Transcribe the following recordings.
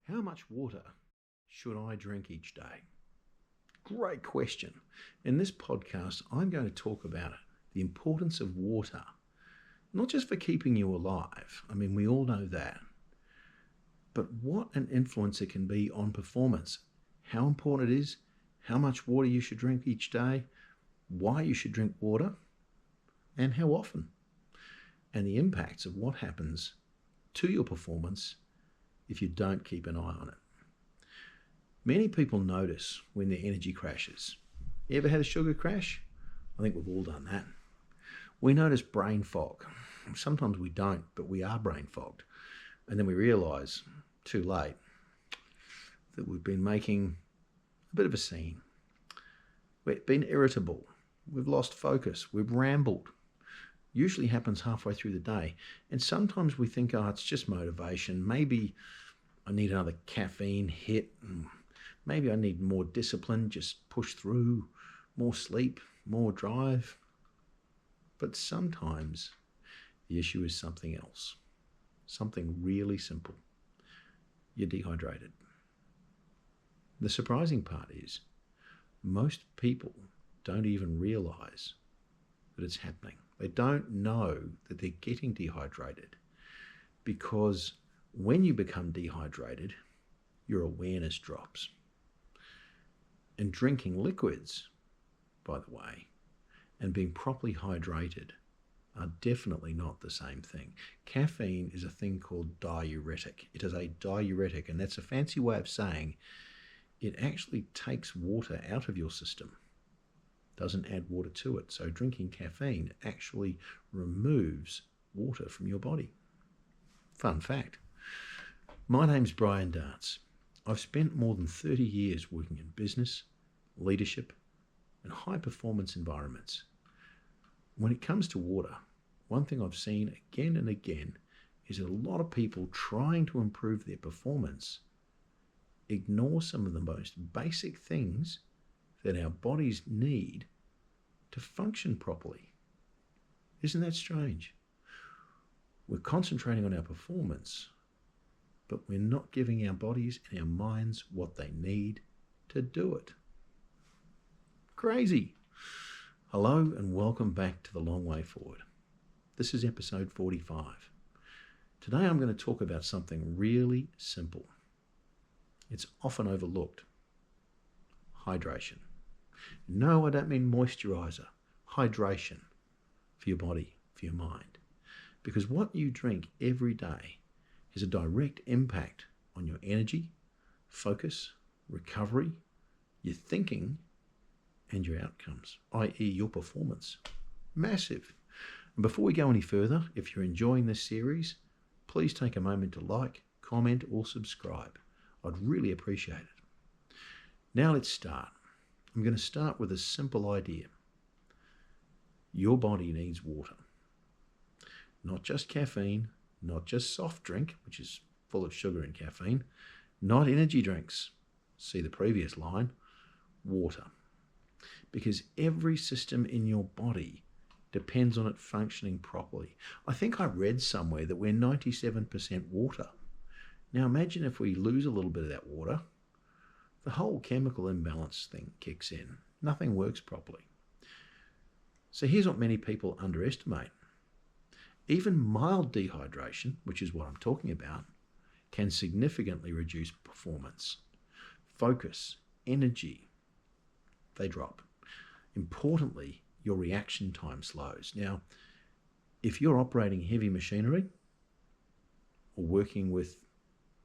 How much water should I drink each day? Great question. In this podcast, I'm going to talk about the importance of water, not just for keeping you alive. I mean, we all know that. But what an influence it can be on performance. How important it is, how much water you should drink each day, why you should drink water, and how often. And the impacts of what happens to your performance if you don't keep an eye on it. Many people notice when their energy crashes. You ever had a sugar crash? I think we've all done that. We notice brain fog. Sometimes we don't, but we are brain fogged. And then we realise, too late, that we've been making a bit of a scene. We've been irritable. We've lost focus. We've rambled. Usually happens halfway through the day. And sometimes we think, oh, it's just motivation. Maybe I need another caffeine hit. Maybe I need more discipline, just push through, more sleep, more drive. But sometimes the issue is something else, something really simple. You're dehydrated. The surprising part is most people don't even realize that it's happening. They don't know that they're getting dehydrated, because when you become dehydrated, your awareness drops. And drinking liquids, by the way, and being properly hydrated are definitely not the same thing. Caffeine is a thing called diuretic. It is a diuretic, and that's a fancy way of saying it actually takes water out of your system, doesn't add water to it. So drinking caffeine actually removes water from your body. Fun fact. My name's Brian Darts. I've spent more than 30 years working in business, leadership, and high-performance environments. When it comes to water, one thing I've seen again and again is that a lot of people trying to improve their performance ignore some of the most basic things that our bodies need to function properly. Isn't that strange? We're concentrating on our performance, but we're not giving our bodies and our minds what they need to do it. Crazy. Hello and welcome back to The Long Way Forward. This is episode 45. Today I'm going to talk about something really simple. It's often overlooked. Hydration. No, I don't mean moisturizer. Hydration for your body, for your mind. Because what you drink every day has a direct impact on your energy, focus, recovery, your thinking, and your outcomes, i.e. your performance. Massive. And before we go any further, if you're enjoying this series, please take a moment to like, comment, or subscribe. I'd really appreciate it. Now let's start. I'm going to start with a simple idea. Your body needs water. Not just caffeine, not just soft drink, which is full of sugar and caffeine, not energy drinks. See the previous line, water. Because every system in your body depends on it functioning properly. I think I read somewhere that we're 97% water. Now imagine if we lose a little bit of that water, the whole chemical imbalance thing kicks in. Nothing works properly. So here's what many people underestimate. Even mild dehydration, which is what I'm talking about, can significantly reduce performance. Focus, energy, they drop. Importantly, your reaction time slows. Now, if you're operating heavy machinery or working with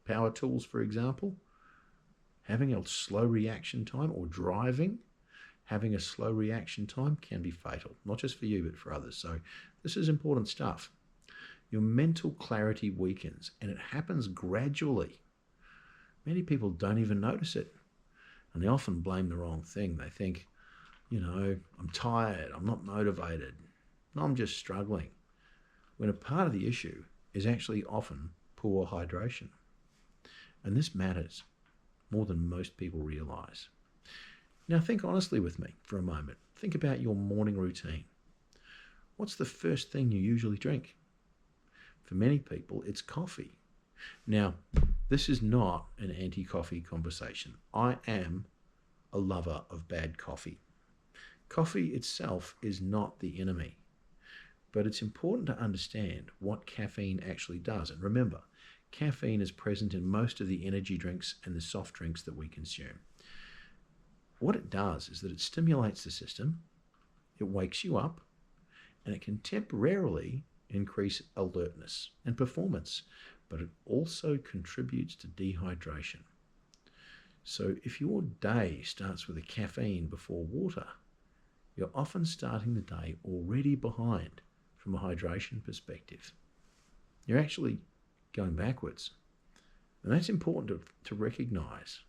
power tools, for example, having a slow reaction time, or driving, having a slow reaction time can be fatal, not just for you, but for others. So this is important stuff. Your mental clarity weakens, and it happens gradually. Many people don't even notice it, and they often blame the wrong thing. They think, I'm tired, I'm not motivated, no, I'm just struggling. When a part of the issue is actually often poor hydration. And this matters more than most people realize. Now think honestly with me for a moment. Think about your morning routine. What's the first thing you usually drink? For many people, it's coffee. Now, this is not an anti-coffee conversation. I am a lover of bad coffee. Coffee itself is not the enemy, but it's important to understand what caffeine actually does. And remember, caffeine is present in most of the energy drinks and the soft drinks that we consume. What it does is that it stimulates the system, it wakes you up, and it can temporarily increase alertness and performance, but it also contributes to dehydration. So if your day starts with a caffeine before water, you're often starting the day already behind from a hydration perspective. You're actually going backwards. And that's important to recognize.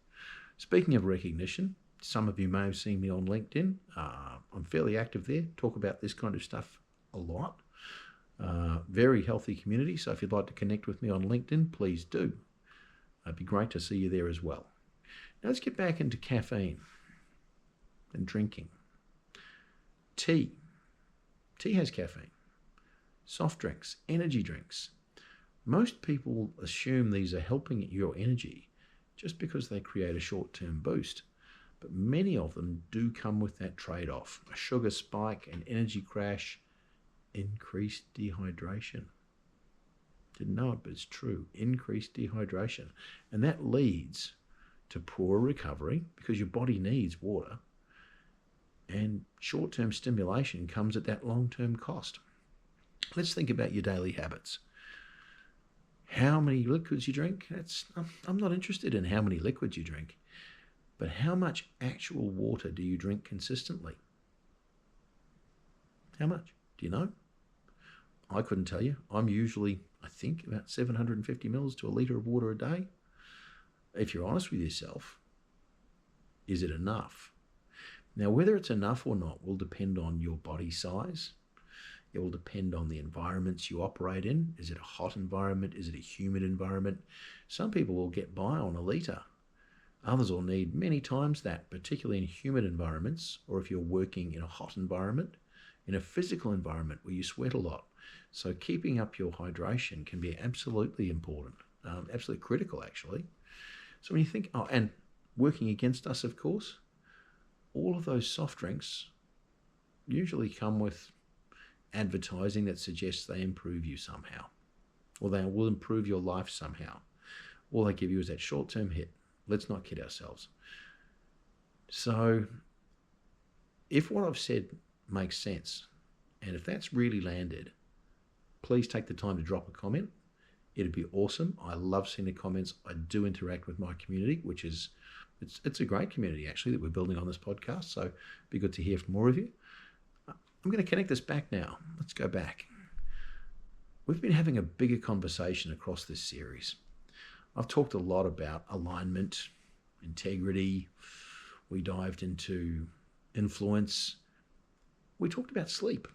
Speaking of recognition, some of you may have seen me on LinkedIn. I'm fairly active there, talk about this kind of stuff a lot. Very healthy community, so if you'd like to connect with me on LinkedIn, please do. It'd be great to see you there as well. Now let's get back into caffeine and drinking. Tea. Tea has caffeine. Soft drinks, energy drinks. Most people assume these are helping your energy just because they create a short-term boost. But many of them do come with that trade-off. A sugar spike, an energy crash, increased dehydration. Didn't know it, but it's true. Increased dehydration. And that leads to poor recovery because your body needs water. And short-term stimulation comes at that long-term cost. Let's think about your daily habits. How many liquids you drink? I'm not interested in how many liquids you drink, but how much actual water do you drink consistently? How much? Do you know? I couldn't tell you. I'm usually, I think, about 750 mils to a litre of water a day. If you're honest with yourself, is it enough? Now, whether it's enough or not will depend on your body size. It will depend on the environments you operate in. Is it a hot environment? Is it a humid environment? Some people will get by on a litre. Others will need many times that, particularly in humid environments, or if you're working in a hot environment, in a physical environment where you sweat a lot. So keeping up your hydration can be absolutely important, absolutely critical actually. So when you think, and working against us, of course, all of those soft drinks usually come with advertising that suggests they improve you somehow, or they will improve your life somehow. All they give you is that short-term hit. Let's not kid ourselves. So if what I've said makes sense, and if that's really landed, please take the time to drop a comment. It'd be awesome. I love seeing the comments. I do interact with my community, which is, it's a great community actually that we're building on this podcast. So it'd be good to hear from more of you. I'm going to connect this back now. Let's go back. We've been having a bigger conversation across this series. I've talked a lot about alignment, integrity. We dived into influence. We talked about sleep.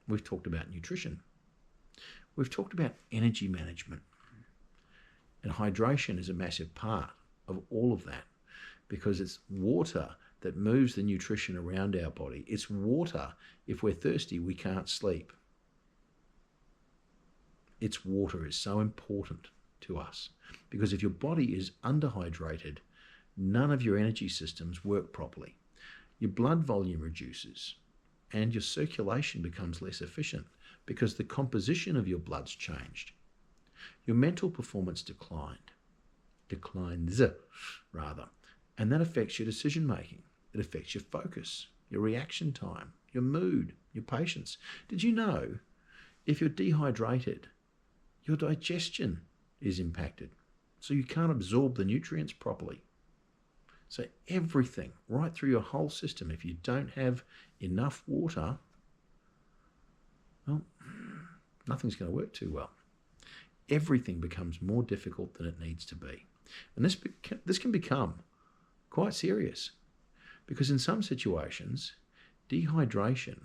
We've talked about nutrition. We've talked about energy management. And hydration is a massive part of all of that because it's water that moves the nutrition around our body. It's water. If we're thirsty, we can't sleep. It's water is so important to us because if your body is underhydrated, none of your energy systems work properly. Your blood volume reduces and your circulation becomes less efficient because the composition of your blood's changed. Your mental performance declines, and that affects your decision making. It affects your focus, your reaction time, your mood, your patience. Did you know if you're dehydrated, your digestion is impacted, so you can't absorb the nutrients properly? So everything, right through your whole system, if you don't have enough water, well, nothing's going to work too well. Everything becomes more difficult than it needs to be. And this can become quite serious because in some situations, dehydration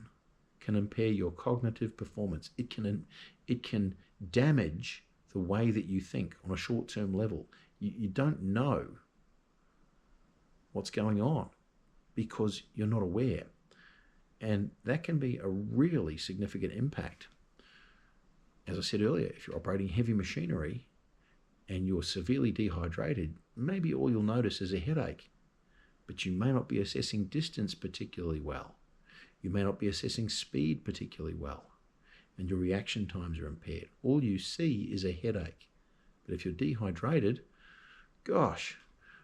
can impair your cognitive performance. It can damage the way that you think on a short-term level. You don't know what's going on because you're not aware. And that can be a really significant impact. As I said earlier, if you're operating heavy machinery, and you're severely dehydrated, maybe all you'll notice is a headache, but you may not be assessing distance particularly well. You may not be assessing speed particularly well, and your reaction times are impaired. All you see is a headache. But if you're dehydrated, gosh,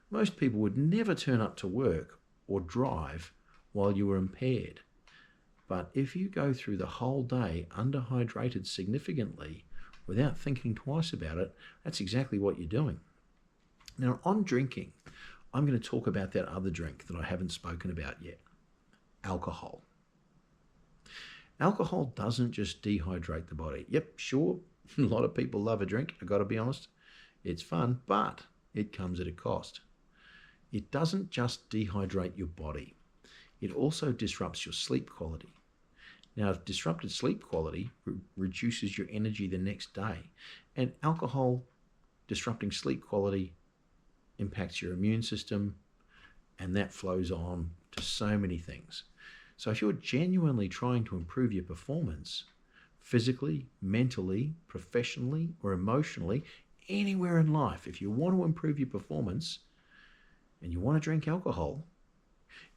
most people would never turn up to work or drive while you were impaired. But if you go through the whole day underhydrated significantly without thinking twice about it, that's exactly what you're doing. Now, on drinking, I'm going to talk about that other drink that I haven't spoken about yet, alcohol. Alcohol doesn't just dehydrate the body. Yep, sure, a lot of people love a drink, I've got to be honest. It's fun, but it comes at a cost. It doesn't just dehydrate your body. It also disrupts your sleep quality. Now, disrupted sleep quality reduces your energy the next day, and alcohol disrupting sleep quality impacts your immune system, and that flows on to so many things. So if you're genuinely trying to improve your performance, physically, mentally, professionally, or emotionally, anywhere in life, if you want to improve your performance and you want to drink alcohol,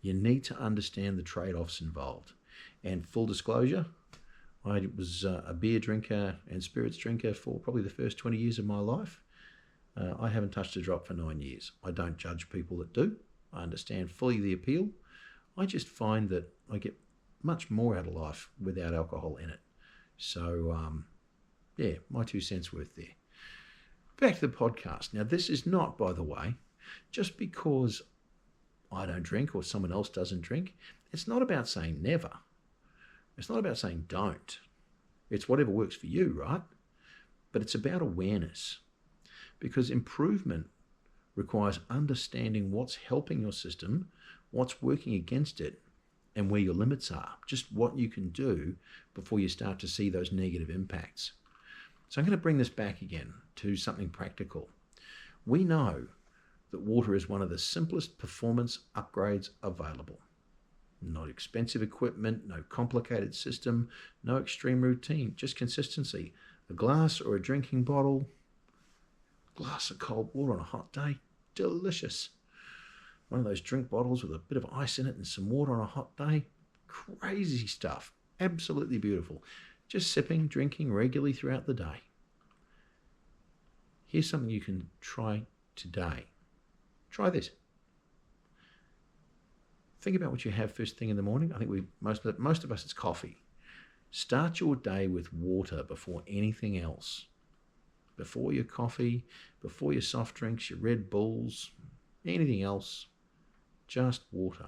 you need to understand the trade-offs involved. And full disclosure, I was a beer drinker and spirits drinker for probably the first 20 years of my life. I haven't touched a drop for 9 years. I don't judge people that do. I understand fully the appeal. I just find that I get much more out of life without alcohol in it. So, yeah, my 2 cents worth there. Back to the podcast. Now, this is not, by the way, just because I don't drink or someone else doesn't drink. It's not about saying never. It's not about saying don't. It's whatever works for you, right? But it's about awareness, because improvement requires understanding what's helping your system, what's working against it, and where your limits are, just what you can do before you start to see those negative impacts. So I'm going to bring this back again to something practical. We know that water is one of the simplest performance upgrades available. Not expensive equipment, no complicated system, no extreme routine, just consistency. A glass or a drinking bottle, glass of cold water on a hot day, delicious. One of those drink bottles with a bit of ice in it and some water on a hot day, crazy stuff, absolutely beautiful. Just sipping, drinking regularly throughout the day. Here's something you can try today. Try this. Think about what you have first thing in the morning. I think most of us, it's coffee. Start your day with water before anything else. Before your coffee, before your soft drinks, your Red Bulls, anything else, just water.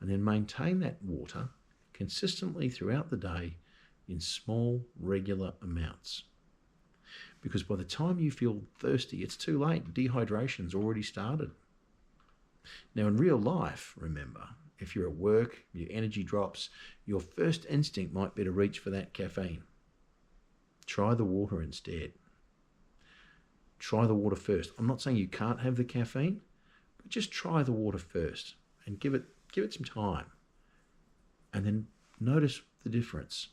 And then maintain that water consistently throughout the day in small, regular amounts. Because by the time you feel thirsty, it's too late. Dehydration's already started. Now, in real life, remember, if you're at work, your energy drops, your first instinct might be to reach for that caffeine. Try the water instead. Try the water first. I'm not saying you can't have the caffeine, but just try the water first and give it some time. And then notice the difference.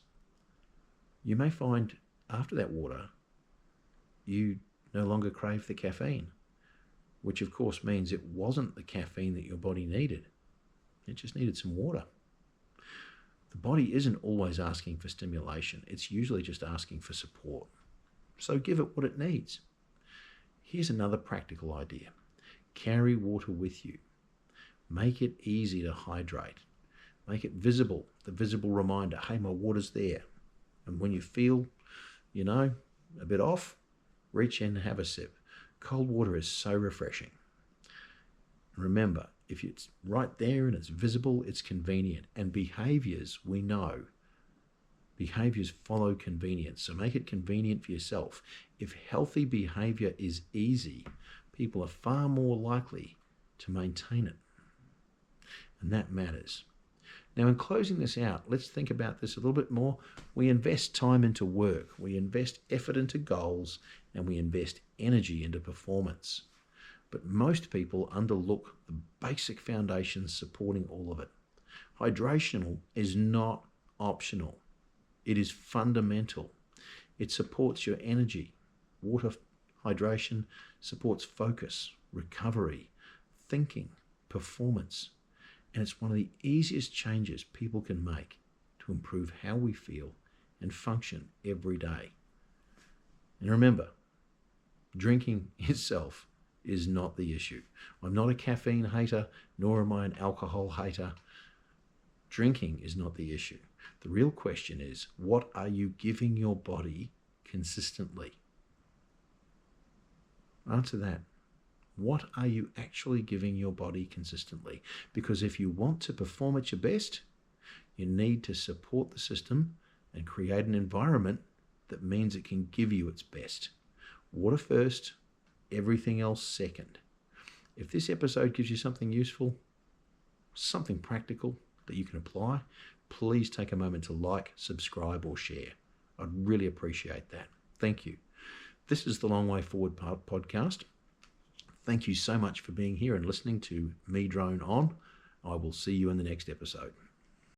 You may find after that water, you no longer crave the caffeine, which of course means it wasn't the caffeine that your body needed. It just needed some water. The body isn't always asking for stimulation. It's usually just asking for support. So give it what it needs. Here's another practical idea. Carry water with you. Make it easy to hydrate. Make it visible, the visible reminder, hey, my water's there. And when you feel, a bit off, reach in and have a sip. Cold water is so refreshing. Remember, if it's right there and it's visible, it's convenient. And behaviors, we know, behaviors follow convenience. So make it convenient for yourself. If healthy behavior is easy, people are far more likely to maintain it. And that matters. Now, in closing this out, let's think about this a little bit more. We invest time into work, we invest effort into goals, and we invest energy into performance. But most people underlook the basic foundations supporting all of it. Hydration is not optional. It is fundamental. It supports your energy. Water Hydration supports focus, recovery, thinking, performance, and it's one of the easiest changes people can make to improve how we feel and function every day. And remember, drinking itself is not the issue. I'm not a caffeine hater, nor am I an alcohol hater. Drinking is not the issue. The real question is, what are you giving your body consistently? Answer that. What are you actually giving your body consistently? Because if you want to perform at your best, you need to support the system and create an environment that means it can give you its best. Water first, everything else second. If this episode gives you something useful, something practical that you can apply, please take a moment to like, subscribe, or share. I'd really appreciate that. Thank you. This is the Long Way Forward podcast. Thank you so much for being here and listening to me drone on. I will see you in the next episode.